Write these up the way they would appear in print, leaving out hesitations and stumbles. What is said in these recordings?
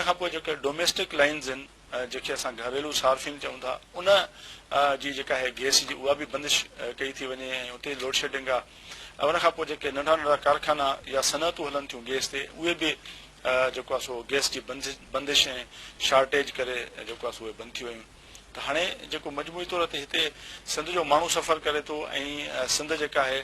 खां पोइ जेके डोमेस्टिक लाइन्स आहिनि जेके असां घरेलू सार्फिन चऊं था उन जी जेका आहे गैस जी उहा बि बंदिश कई थी वञे ऐं उते लोड शेडिंग आहे। उन खां पोइ जेके नंढा नंढा कारखाना या सनअतूं हलनि थियूं गैस ते उहे बि जेको आहे सो गैस जी बंदिश ऐं शार्टेज करे जेको आहे सो उहे बंदि थी वियूं। त हाणे जेको मजमूई तौर ते हिते सिंध जो माण्हू सफ़र करे थो ऐं सिंध जेका आहे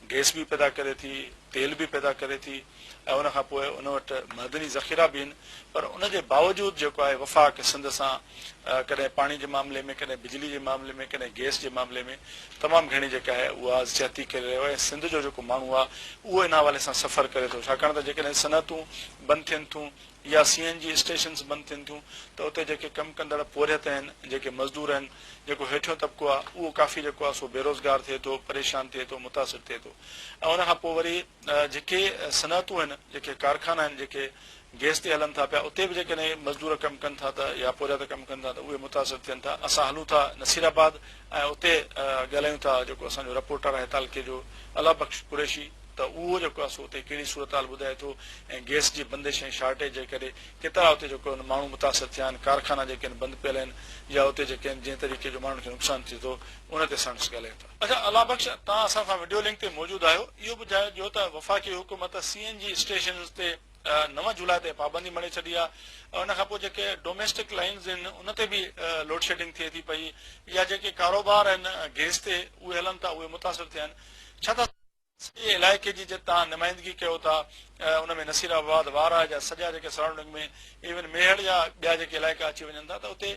गैस बि पैदा करे थी, तेल बि पैदा करे थी ऐं उन खां पोइ उन वटि मदनी ज़ख़ीरा बि आहिनि, पर उन जे बावजूदि जेको आहे वफ़ाक़ सिंध सां कॾहिं पाणी जे मामले में, कॾहिं बिजली जे मामले में, कॾहिं गैस जे मामले में तमामु घणी जेका आहे उहा ज़्यादती करे रहियो आहे। ऐं सिंध जो जेको माण्हू आहे उहो इन हवाले सां सफ़र करे थो, छाकाणि त जेकॾहिं सनअतूं बंदि थियनि थियूं या CNG स्टेशन्स बंदि थियनि थियूं त उते जेके कमु कंदड़ पोरियत आहिनि, जेके मज़दूर आहिनि, जेको हेठियों तबिको आहे उहो काफ़ी जेको आहे सो बेरोज़गार थिए थो, परेशान थिए थो, मुतासिर थिए थो। ऐं उन खां पोइ वरी जेके सनअतूं आहिनि, जेके कारखाना आहिनि, जेके गैस ते हलनि था पिया, उते बि जेकॾहिं मज़दूर कमु कनि था त या पोरियत कमु कनि था त उहे मुतासिर थियनि था। असां हलूं था नसीराबाद ऐं उते ॻाल्हायूं था जेको असांजो रिपोर्टर आहे तालके जो अला बख्श कुरैशी, त उहो जेको आहे सो उते कहिड़ी सूरत हाल ॿुधाए थो ऐं गैस जी बंदिश ऐं शार्टेज जे करे केतिरा उते जेको माण्हू मुतासिर थिया आहिनि, कारखाना जेके आहिनि बंदि पियल आहिनि या उते जेके आहिनि जंहिं तरीक़े जो माण्हुनि खे नुक़सानु थिए थो उन ते साणुसि ॻाल्हायूं था। अच्छा अला बख्श, तव्हां असां सां वीडियो लिंक ते मौजूदु आहियो, इहो ॿुधाइजो त वफ़ाक़ी हुकूमत CNG स्टेशन ते 9 जुलाई ते पाबंदी मणे छॾी आहे। उन खां पोइ जेके डोमेस्टिक लाइन्स आहिनि उन ते बि लोड शेडिंग थिए थी पई, या जेके कारोबार आहिनि गैस ते उहे हलनि था उहे मुतासिर थिया आहिनि। छा था इलाइक़े जी तव्हां नुमाइंदगी कयो था, उनमें नसीराबाद वारा जा सॼा जेके सराउंडिंग में इवन मेहड़ जा ॿिया जेके इलाइक़ा अची वञनि था त उते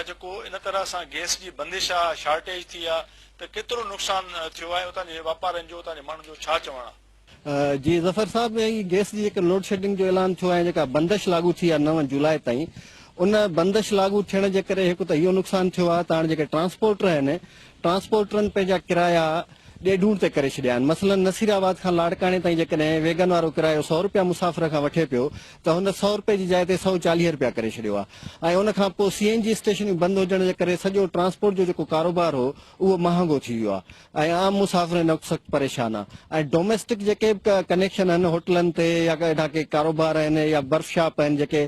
जेको इन तरह सां गैस जी बंदिश आहे, शार्टेज थी आहे, त केतिरो नुक़सानु थियो आहे, उतां जे वापारियुनि जो, उतां जे माण्हुनि जो छा चवणु आहे? जी ज़फ़र साहब, ही गैस जी जेका लोड शेडिंग जो ऐलान थियो आहे, जेका बंदिश लागू थी आहे 9 जुलाई ताईं, उन बंदिश लागू थियण जे करे हिकु त इहो नुक़सानु थियो आहे त हाणे जेके ट्रांसपोर्टर आहिनि, ट्रांसपोर्टरनि पंहिंजा किराया ॾेढूं ते करे छॾिया आहिनि। मसलन नसीराबाद खां लाड़काणे ताईं जेकॾहिं वेगन वारो किरायो 100 रुपया मुसाफ़िर खां वठे पियो त हुन 100 रुपए जी जाइ ते 140 रुपया करे छॾियो आहे। ऐं उन खां पोइ CNG स्टेशनूं बंदि हुजण जे करे सॼो ट्रांसपोर्ट जो जेको कारोबार हो उहो महांगो थी वियो आहे ऐं आम मुसाफ़िर इन वक़्तु सख़्तु परेशान आहे। ऐं डोमेस्टिक जेके बि कनेक्शन आहिनि होटलनि ते या अहिड़ा के कारोबार आहिनि या वर्कशॉप आहिनि जेके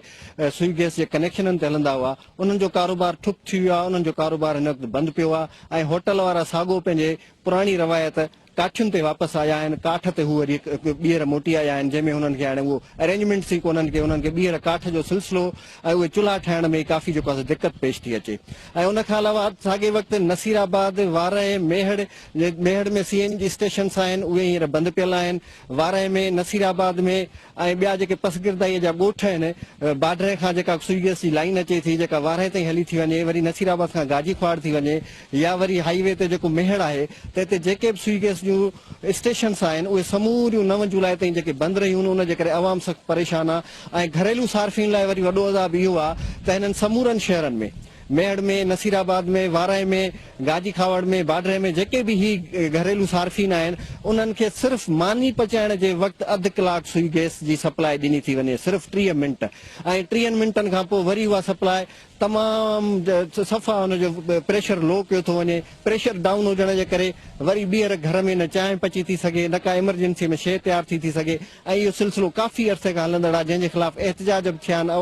सुई गैस जे कनेक्शननि ते हलंदा हुआ, उन्हनि जो कारोबार ठप थी वियो आहे, उन्हनि जो कारोबार हिन वक़्तु बंदि पियो आहे। ऐं होटल वारा साॻियो पंहिंजे पुराणी रवायत काठियुनि ते वापसि आया आहिनि, काठ ते हू वरी ॿीहर मोटी आया आहिनि, जंहिंमें हुननि खे हाणे उहो अरेंजमेंट्स ई कोन्हनि खे, उन्हनि खे ॿीहर काठ जो सिलसिलो ऐं उहे चुल्हा ठाहिण में काफ़ी जेको आहे दिक़त पेश थी अचे। ऐं उन खां अलावा साॻे वक़्तु नसीराबाद, वारए, मेहड़ में CNG स्टेशन्स आहिनि उहे हींअर बंदि पियल आहिनि। वारए में, नसीराबाद में ऐं ॿिया जेके पसगिरदाईअ जा ॻोठ आहिनि, बाडरे खां जेका सुई गैस जी लाइन अचे थी, जेका वारए ताईं हली थी वञे, वरी नसीराबाद खां गाजी ख्वाड़ थी वञे, या वरी हाईवे ते जेको मेहड़ आहे त हिते जेके बि सुई गैस जूं स्टेशन्स आहिनि उहे समूरियूं 9 जुलाई ताईं जेके बंदि रहियूं, उन जे करे अवाम सख़्तु परेशान आहे। ऐं घरेलू सार्फिन लाइ वरी वॾो अज़ाब इहो आहे त हिननि समूरनि शहरनि में, मेहड़ में, नसीराबाद में, वारए में, गाजी खावड़ में, बाडरे में जेके बि ही घरेलू सार्फिन आहिनि उन्हनि खे सिर्फ़ु मानी पचाइण जे वक़्तु अधु कलाक सुई गैस जी सप्लाई ॾिनी थी वञे, सिर्फ़ु 30 मिंट। ऐं 30 मिंटनि खां पोइ वरी उहा सप्लाई तमामु सफ़ा हुनजो प्रेशर लो कयो थो वञे। प्रेशर डाउन हुजण जे करे वरी ॿीहर घर में न चांहि पची थी सघे, न का इमरजेंसी में शइ तयारु थी सघे। ऐं इहो सिलसिलो काफ़ी अरसे खां हलंदड़ आहे, जंहिंजे ख़िलाफ़ एहतजाज बि थिया आहिनि,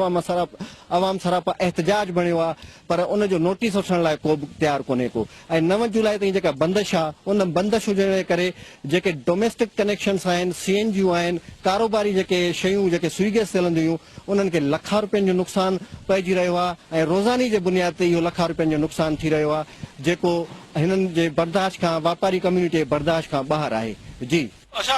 अवाम सरापा एहतजाज बणियो आहे, पर उनजो नोटिस वठण लाइ को बि तयारु कोन्हे को। ऐं 9 जुलाई ताईं जेका बंदिश आहे, उन बंदिश हुजण जे करे जेके डोमेस्टिक कनेक्शन्स आहिनि, CNG आहिनि, कारोबारी जेके शयूं जेके सुई गैस ते हलंदियूं हुयूं, उन्हनि खे लखा रुपयनि जो नुक़सानु पइजी रहियो आहे। ऐं रोज़ानी जे बुनियाद ते इहो लखा रुपयनि जो नुक़सानु थी रहियो आहे, जेको हिननि जे बर्दाश्त खां, वापारी कम्यूनिटी जे बर्दाश्त खां ॿाहिरि आहे। जी अच्छा,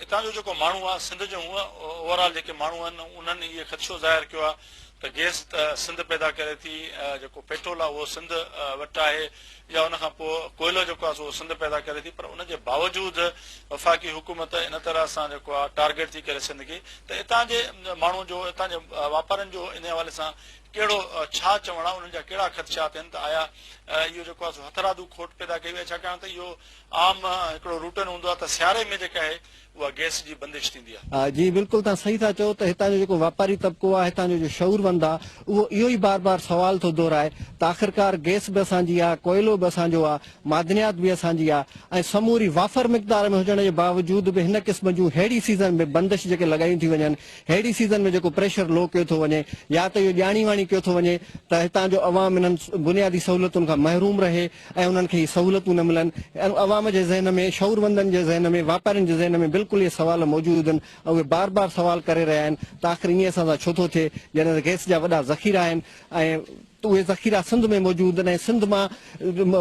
हितां जो जेको माण्हू आहे, सिंध जो ओवरऑल जेके माण्हू आहिनि उन्हनि इहे ख़दशो ज़ाहिर कयो आहे त गैस सिंध पैदा करे थी, जेको पेट्रोल आहे उहो सिंध वटि आहे, या उन खां पोइ कोयलो जेको आहे सो सिंध पैदा करे थी, पर उनजे बावजूदि वफ़ाक़ी हुकूमत इन तरह सां जेको आहे टारगेट थी करे सिंध खे, त हितां जे माण्हू जो, हितां जे वापारियुनि जो इन हवाले सां कहिड़ो छा चवण आहे, उन्हनि जा कहिड़ा ख़दशा थियनि त आया इहो जेको आहे हथरादू खोट पैदा कई आहे, छाकाणि त इहो आम हिकिड़ो रूटीन हूंदो आहे त सियारे में जेका आहे उहा गैस जी बंदिश थींदी आहे। जी बिल्कुलु तव्हां सही था चओ त हितां जो जेको वापारी तबिको आहे, हितां जो शौरवंद आहे, उहो इहो ई बार बार सवाल थो दोहराए त आख़िरकार गैस बि असांजी आहे, कोयलो बि असांजो आहे, मादनियात बि असांजी आहे, ऐं समूरी वाफर मिक़दार में हुजण जे बावजूद बि हिन क़िस्म जूं अहिड़ी सीज़न में बंदिश जेके लॻायूं थी वञनि, अहिड़ी सीज़न में जेको प्रेशर लो कयो थो वञे या त इहो ॼाणी वाणी कयो थो वञे त हितां जो अवाम इन्हनि बुनियादी सहूलियतुनि खां महरूम रहे ऐं उन्हनि खे सहूलियतूं न मिलनि। अवाम जे ज़हन में, शौरवंदनि जे ज़हन में, वापारियुनि जे ज़हन में बिल्कुलु इहे सवाल मौजूद आहिनि ऐं उहे बार बार सवाल करे रहिया आहिनि त आख़िर ईअं असां सां छो थो थिए, जॾहिं त गैस जा वॾा ज़ख़ीरा आहिनि ऐं उहे ज़ख़ीरा सिंध में मौजूद आहिनि ऐं सिंध मां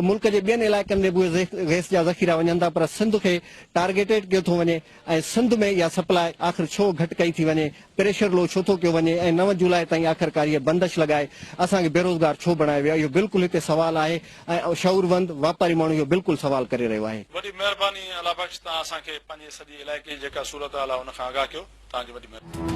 मुल्क जे ॿियनि इलाइक़नि में बि उहे गैस जा ज़ख़ीरा वञनि था, पर सिंध खे टारगेटेड कयो थो वञे ऐं सिंध में इहा सप्लाई आख़िर छो घटि कई थी वञे, प्रेशर लो छो थो कयो वञे ऐं 9 जुलाई ताईं आख़िरकार इहा बंदिश लॻाए असांखे बेरोज़गार छो बणायो वियो, इहो बिल्कुलु हिते सवाल आहे ऐं शौरवंद वापारी माण्हू इहो बिल्कुलु सवाल करे रहियो आहे। वॾी महिरबानी अला बख़्श, तव्हां असांखे पंहिंजे सॼे इलाइक़े जी जेका सूरत हाल आहे उन खां आगाह कयो, तव्हांजी वॾी महिरबानी।